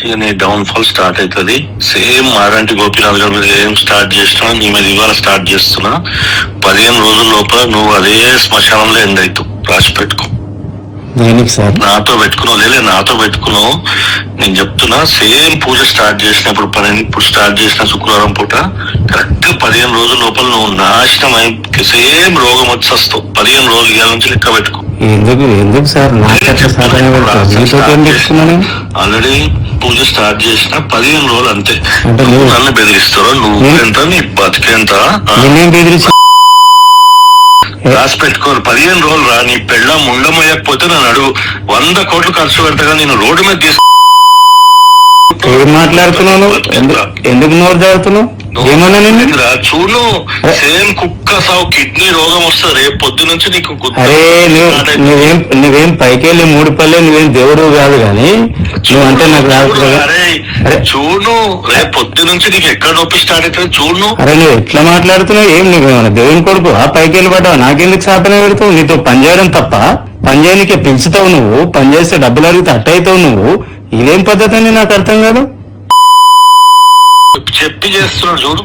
ఇక నీ down fall start అవుతుంది. సేమ్ మారంటి గోపీనాథ్ గారి మీద ఏం స్టార్ట్ చేసినా నీ మీద ఇవాళ స్టార్ట్ చేస్తున్నా. 15 రోజుల లోపల నువ్వు అదే శ్మశానంలో ఎండ్ అవుతావు. రాసి పెట్టుకో. దేనికి సార్? నాతో పెట్టుకున్నావు లేదా నాతో పెట్టుకున్నావు. నేను చెప్తున్నా సేమ్ పూజ స్టార్ట్ చేసినప్పుడు ఇప్పుడు స్టార్ట్ చేసిన శుక్రవారం పూట కరెక్ట్ 15 రోజుల లోపల నువ్వు నాశనం అయి సేమ్ రోగం వచ్చి వస్తావు. 15 రోజులు ఇవాళ నుంచి లెక్క పెట్టుకో. ఎందుకు సార్ ఆల్రెడీ పూజ స్టార్ట్ చేసిన 15 రోజులు అంతే. నువ్వు నన్ను బెదిరిస్తావు. నువ్వు ఎంత నీ బతికేంత రాసి పెట్టుకోరు. 15 రోజులు రా. నీ పెళ్ళ ముండమయ్యకపోతే నన్ను అడుగు. 100 కోట్లు ఖర్చు పెడతాగా నేను రోడ్డు మీద తీసుకు. ఏం మాట్లాడుతున్నావు? ఎందుకు నోరు జారుతున్నావు? ఏమన్నా నేను చూడు సేమ్ కుక్క సావు కిడ్నీ రోగం వస్తుంది రేపు పొద్దు నుంచి నీకు. అరే నువ్వేం పైకెళ్ళి 3 పల్లె నువ్వేం దేవుడు కాదు కానీ నువ్వంటే నాకు రాదు. అరే చూడు రేపు పొద్దు నుంచి నీకు ఎక్కడ నొప్పి స్టార్ట్ అవుతుంది చూడు. అరే నువ్వు ఎట్లా మాట్లాడుతున్నావు? ఏం నువ్వేమన్నా దేవుని కొడుకు పైకెళ్ళి పడ్డావు? నాకెందుకు శాపన పెడతావు? నీతో పని చేయడం తప్ప పని చేయనికే పిలుచుతావు నువ్వు. పని చేస్తే డబ్బులు అడిగితే అట్టయితావు నువ్వు. ఇదేం పద్ధతి అని నాకు అర్థం కాదు. చెప్పి చేస్తున్నాడు చూడు.